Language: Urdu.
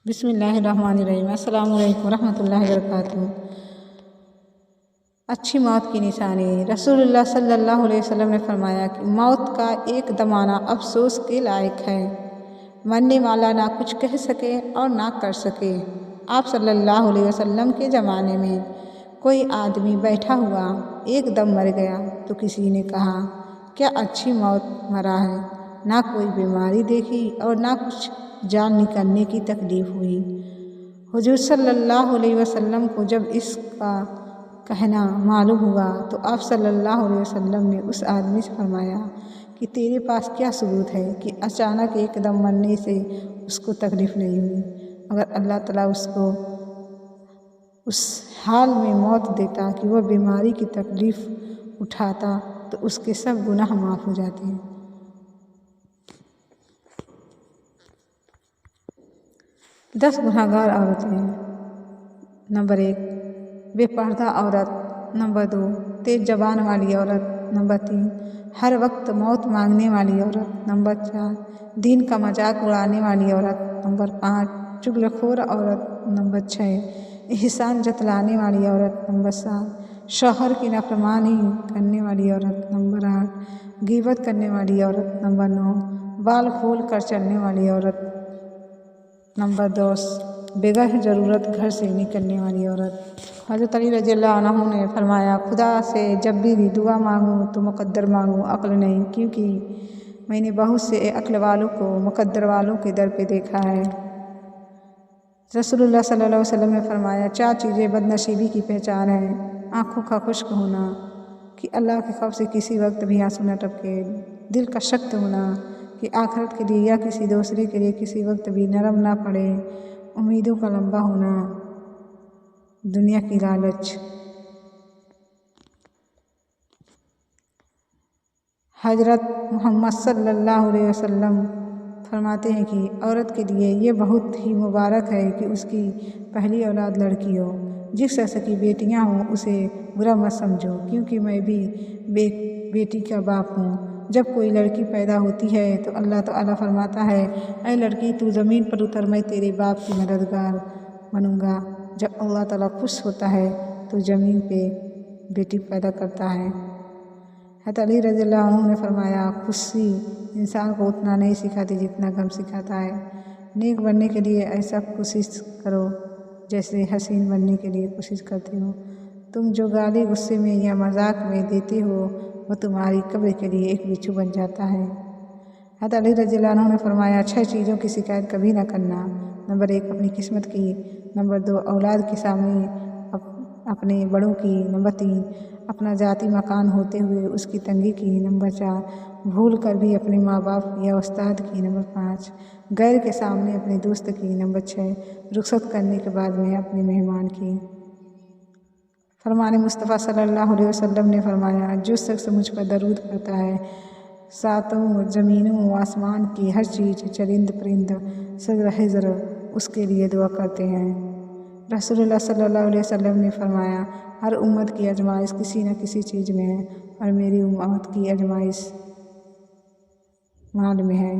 بسم اللہ الرحمن الرحیم۔ السلام علیکم ورحمۃ اللہ وبرکاتہ۔ اچھی موت کی نشانی۔ رسول اللہ صلی اللہ علیہ وسلم نے فرمایا کہ موت کا ایک دم آنا افسوس کے لائق ہے۔ مرنے والا نہ کچھ کہہ سکے اور نہ کر سکے۔ آپ صلی اللہ علیہ وسلم کے زمانے میں کوئی آدمی بیٹھا ہوا ایک دم مر گیا تو کسی نے کہا کیا اچھی موت مرا ہے، نہ کوئی بیماری دیکھی اور نہ کچھ جان نکلنے کی تکلیف ہوئی۔ حضور صلی اللہ علیہ وسلم کو جب اس کا کہنا معلوم ہوا تو آپ صلی اللہ علیہ وسلم نے اس آدمی سے فرمایا کہ تیرے پاس کیا ثبوت ہے کہ اچانک ایک دم مرنے سے اس کو تکلیف نہیں ہوئی؟ اگر اللہ تعالیٰ اس کو اس حال میں موت دیتا کہ وہ بیماری کی تکلیف اٹھاتا تو اس کے سب گناہ معاف ہو جاتے ہیں۔ 10 گنہگار عورتیں۔ نمبر 1 بے پردہ عورت۔ نمبر 2 تیز زبان والی عورت۔ نمبر 3 ہر وقت موت مانگنے والی عورت۔ نمبر 4 دین کا مذاق اڑانے والی عورت۔ نمبر 5 چغلخور عورت۔ نمبر 6 احسان جتلانے والی عورت۔ نمبر 7 شوہر کی نافرمانی کرنے والی عورت۔ نمبر 8 غیبت کرنے والی عورت۔ نمبر 9 بال کھول کر چلنے والی عورت۔ نمبر 10 بغیر ضرورت گھر سے نکلنے والی عورت۔ حضرت علی رضی اللہ عنہ نے فرمایا خدا سے جب بھی دعا مانگوں تو مقدر مانگوں، عقل نہیں، کیونکہ میں نے بہت سے عقل والوں کو مقدر والوں کے در پہ دیکھا ہے۔ رسول اللہ صلی اللہ علیہ وسلم نے فرمایا 4 چیزیں بد نصیبی کی پہچان ہیں: آنکھوں کا خشک ہونا کہ اللہ کے خوف سے کسی وقت بھی آنسو نہ ٹپکے، دل کا سخت ہونا کہ آخرت کے لیے یا کسی دوسرے کے لیے کسی وقت بھی نرم نہ پڑے، امیدوں کا لمبا ہونا، دنیا کی لالچ۔ حضرت محمد صلی اللہ علیہ وسلم فرماتے ہیں کہ عورت کے لیے یہ بہت ہی مبارک ہے کہ اس کی پہلی اولاد لڑکی ہو۔ جس شخص کی بیٹیاں ہوں اسے برا مت سمجھو، کیونکہ میں بھی بیٹی کا باپ ہوں۔ جب کوئی لڑکی پیدا ہوتی ہے تو اللہ تعالیٰ فرماتا ہے اے لڑکی تو زمین پر اتر، میں تیرے باپ کی مددگار بنوں گا۔ جب اللہ تعالیٰ خوش ہوتا ہے تو زمین پہ بیٹی پیدا کرتا ہے۔ حضرت علی رضی اللہ عنہ نے فرمایا خوشی انسان کو اتنا نہیں سکھاتی جتنا غم سکھاتا ہے۔ نیک بننے کے لیے ایسا کوشش کرو جیسے حسین بننے کے لیے کوشش کرتے ہو۔ تم جو گالی غصے میں یا مذاق میں دیتے ہو وہ تمہاری قبر کے لیے ایک بچھو بن جاتا ہے۔ حضرت علی رضی اللہ عنہ نے فرمایا 6 چیزوں کی شکایت کبھی نہ کرنا۔ نمبر 1 اپنی قسمت کی۔ نمبر 2 اولاد کے سامنے اپنے بڑوں کی۔ نمبر 3 اپنا ذاتی مکان ہوتے ہوئے اس کی تنگی کی۔ نمبر 4 بھول کر بھی اپنے ماں باپ یا استاد کی۔ نمبر 5 غیر کے سامنے اپنے دوست کی۔ نمبر 6 رخصت کرنے کے بعد میں اپنے مہمان کی۔ فرمان مصطفیٰ صلی اللہ علیہ وسلم نے فرمایا جو شخص مجھ پر درود پڑھتا ہے 7 زمینوں و آسمان کی ہر چیز، چرند پرند، شجر حجر اس کے لیے دعا کرتے ہیں۔ رسول اللہ صلی اللہ علیہ وسلم نے فرمایا ہر امت کی آزمائش کسی نہ کسی چیز میں ہے اور میری امت کی آزمائش مال میں ہے۔